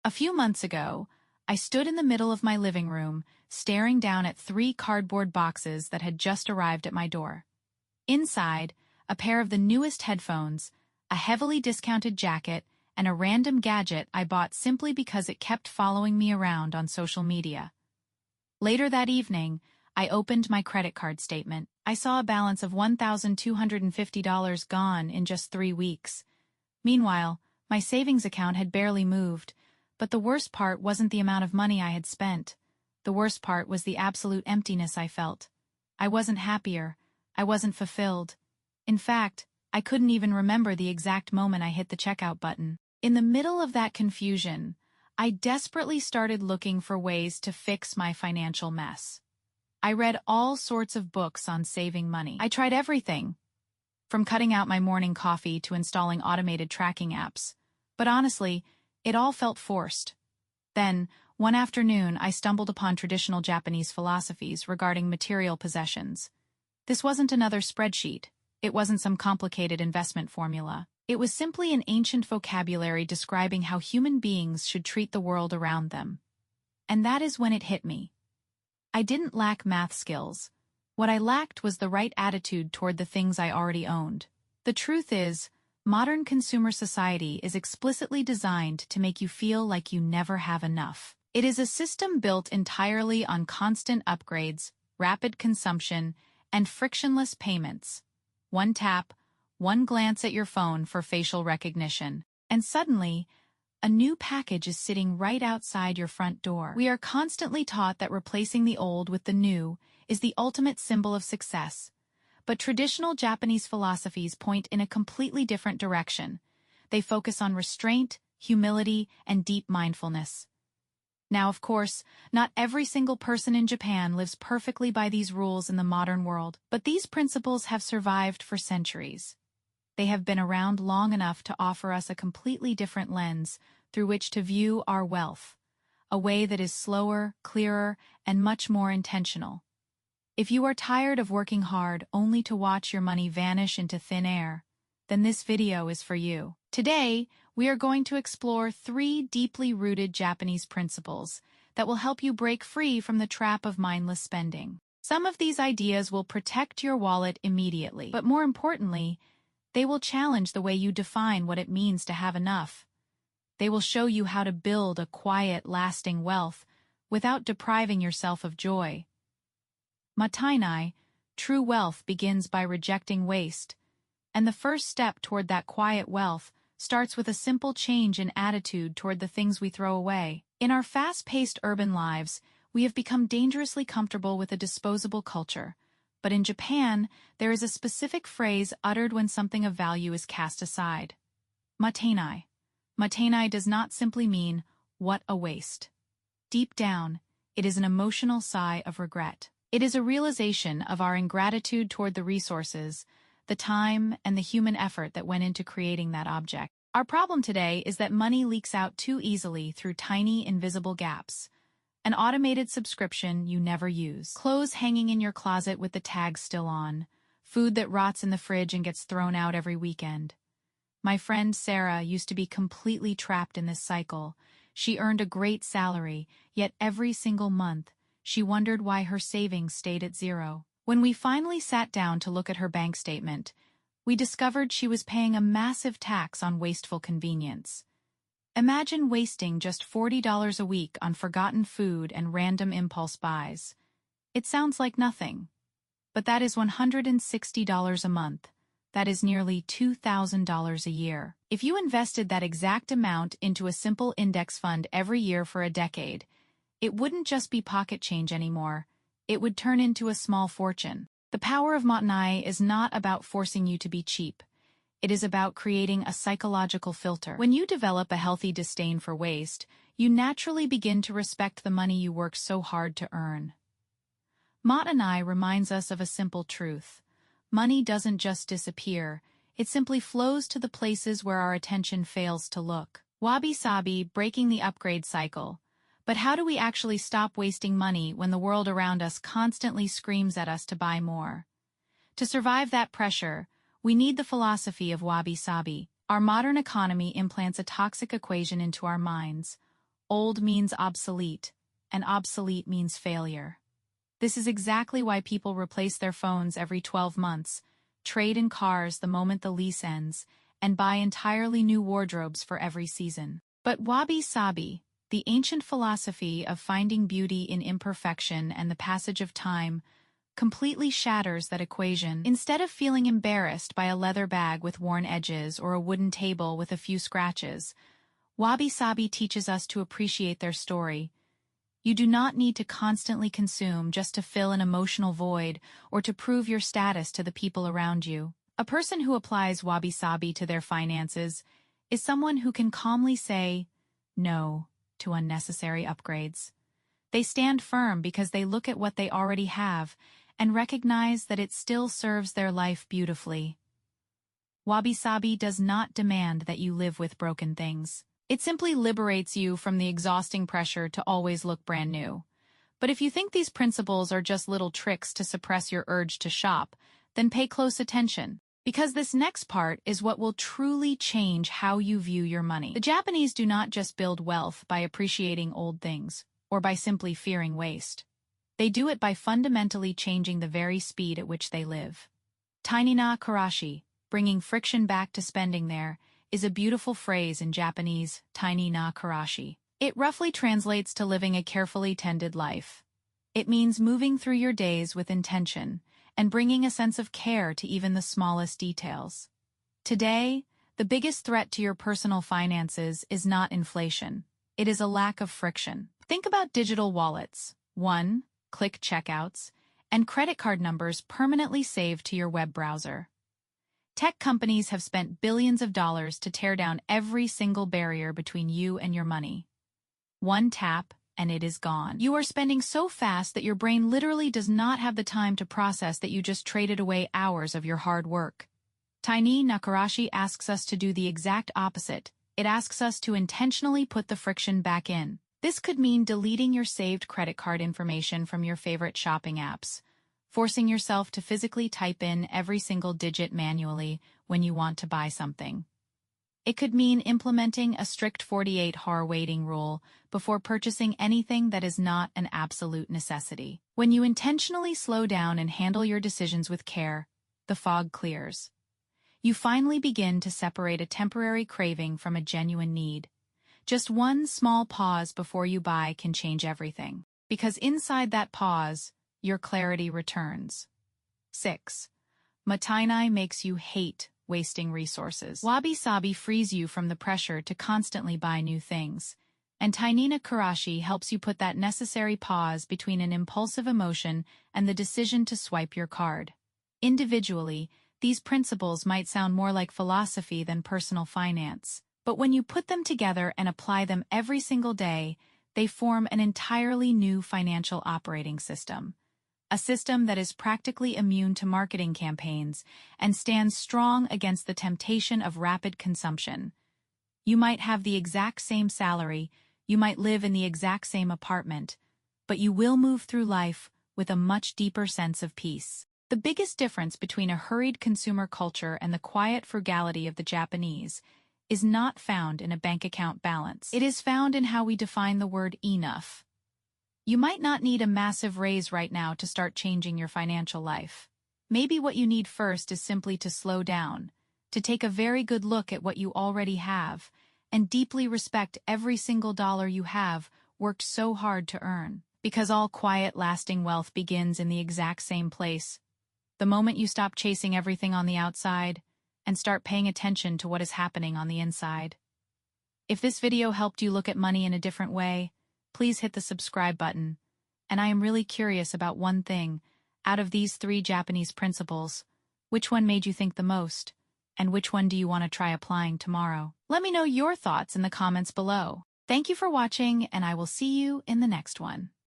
A few months ago, I stood in the middle of my living room, staring down at 3 cardboard boxes that had just arrived at my door. Inside, a pair of the newest headphones, a heavily discounted jacket, and a random gadget I bought simply because it kept following me around on social media. Later that evening, I opened my credit card statement. I saw a balance of $1,250 gone in just 3 weeks. Meanwhile, my savings account had barely moved, but the worst part wasn't the amount of money I had spent. The worst part was the absolute emptiness I felt. I wasn't happier. I wasn't fulfilled. In fact, I couldn't even remember the exact moment I hit the checkout button. In the middle of that confusion, I desperately started looking for ways to fix my financial mess. I read all sorts of books on saving money. I tried everything, from cutting out my morning coffee to installing automated tracking apps. But honestly, it all felt forced. Then, one afternoon, I stumbled upon traditional Japanese philosophies regarding material possessions. This wasn't another spreadsheet. It wasn't some complicated investment formula. It was simply an ancient vocabulary describing how human beings should treat the world around them. And that is when it hit me. I didn't lack math skills. What I lacked was the right attitude toward the things I already owned. The truth is, modern consumer society is explicitly designed to make you feel like you never have enough. It is a system built entirely on constant upgrades, rapid consumption, and frictionless payments. One tap, one glance at your phone for facial recognition, and suddenly, a new package is sitting right outside your front door. We are constantly taught that replacing the old with the new is the ultimate symbol of success. But traditional Japanese philosophies point in a completely different direction. They focus on restraint, humility, and deep mindfulness. Now, of course, not every single person in Japan lives perfectly by these rules in the modern world, but these principles have survived for centuries. They have been around long enough to offer us a completely different lens through which to view our wealth, a way that is slower, clearer, and much more intentional. If you are tired of working hard only to watch your money vanish into thin air, then this video is for you. Today, we are going to explore 3 deeply rooted Japanese principles that will help you break free from the trap of mindless spending. Some of these ideas will protect your wallet immediately, but more importantly, they will challenge the way you define what it means to have enough. They will show you how to build a quiet, lasting wealth without depriving yourself of joy. Mottainai, true wealth begins by rejecting waste, and the first step toward that quiet wealth starts with a simple change in attitude toward the things we throw away. In our fast-paced urban lives, we have become dangerously comfortable with a disposable culture. But in Japan, there is a specific phrase uttered when something of value is cast aside. Mottainai. Mottainai does not simply mean, what a waste. Deep down, it is an emotional sigh of regret. It is a realization of our ingratitude toward the resources, the time, and the human effort that went into creating that object. Our problem today is that money leaks out too easily through tiny, invisible gaps. An automated subscription you never use, clothes hanging in your closet with the tags still on, food that rots in the fridge and gets thrown out every weekend. My friend Sarah used to be completely trapped in this cycle. She earned a great salary, yet every single month, she wondered why her savings stayed at zero. When we finally sat down to look at her bank statement, we discovered she was paying a massive tax on wasteful convenience. Imagine wasting just $40 a week on forgotten food and random impulse buys. It sounds like nothing, but that is $160 a month. That is nearly $2,000 a year. If you invested that exact amount into a simple index fund every year for a decade, it wouldn't just be pocket change anymore. It would turn into a small fortune. The power of Mottainai is not about forcing you to be cheap. It is about creating a psychological filter. When you develop a healthy disdain for waste, you naturally begin to respect the money you worked so hard to earn. Mottainai reminds us of a simple truth. Money doesn't just disappear, it simply flows to the places where our attention fails to look. Wabi-Sabi, breaking the upgrade cycle. But how do we actually stop wasting money when the world around us constantly screams at us to buy more? To survive that pressure, we need the philosophy of Wabi-Sabi. Our modern economy implants a toxic equation into our minds. Old means obsolete, and obsolete means failure. This is exactly why people replace their phones every 12 months, trade in cars the moment the lease ends, and buy entirely new wardrobes for every season. But Wabi-Sabi, the ancient philosophy of finding beauty in imperfection and the passage of time, completely shatters that equation. Instead of feeling embarrassed by a leather bag with worn edges or a wooden table with a few scratches, Wabi-Sabi teaches us to appreciate their story. You do not need to constantly consume just to fill an emotional void or to prove your status to the people around you. A person who applies Wabi-Sabi to their finances is someone who can calmly say no to unnecessary upgrades. They stand firm because they look at what they already have and recognize that it still serves their life beautifully. Wabi-Sabi does not demand that you live with broken things. It simply liberates you from the exhausting pressure to always look brand new. But if you think these principles are just little tricks to suppress your urge to shop, then pay close attention, because this next part is what will truly change how you view your money. The Japanese do not just build wealth by appreciating old things, or by simply fearing waste. They do it by fundamentally changing the very speed at which they live. Teinei na Kurashi, bringing friction back to spending there, is a beautiful phrase in Japanese, Teinei na Kurashi. It roughly translates to living a carefully tended life. It means moving through your days with intention and bringing a sense of care to even the smallest details. Today, the biggest threat to your personal finances is not inflation. It is a lack of friction. Think about digital wallets, one-click checkouts, and credit card numbers permanently saved to your web browser. Tech companies have spent billions of dollars to tear down every single barrier between you and your money. One tap, and it is gone. You are spending so fast that your brain literally does not have the time to process that you just traded away hours of your hard work. Teinei na Kurashi asks us to do the exact opposite. It asks us to intentionally put the friction back in. This could mean deleting your saved credit card information from your favorite shopping apps, forcing yourself to physically type in every single digit manually when you want to buy something. It could mean implementing a strict 48-hour waiting rule before purchasing anything that is not an absolute necessity. When you intentionally slow down and handle your decisions with care, the fog clears. You finally begin to separate a temporary craving from a genuine need. Just one small pause before you buy can change everything, because inside that pause, your clarity returns. 6. Mottainai makes you hate wasting resources. Wabi-Sabi frees you from the pressure to constantly buy new things, and Teinei na Kurashi helps you put that necessary pause between an impulsive emotion and the decision to swipe your card. Individually, these principles might sound more like philosophy than personal finance, but when you put them together and apply them every single day, they form an entirely new financial operating system. A system that is practically immune to marketing campaigns and stands strong against the temptation of rapid consumption. You might have the exact same salary, you might live in the exact same apartment, but you will move through life with a much deeper sense of peace. The biggest difference between a hurried consumer culture and the quiet frugality of the Japanese is not found in a bank account balance. It is found in how we define the word enough. You might not need a massive raise right now to start changing your financial life. Maybe what you need first is simply to slow down, to take a very good look at what you already have, and deeply respect every single dollar you have worked so hard to earn. Because all quiet, lasting wealth begins in the exact same place. The moment you stop chasing everything on the outside and start paying attention to what is happening on the inside. If this video helped you look at money in a different way, please hit the subscribe button. And I am really curious about one thing. Out of these 3 Japanese principles, which one made you think the most? And which one do you want to try applying tomorrow? Let me know your thoughts in the comments below. Thank you for watching, and I will see you in the next one.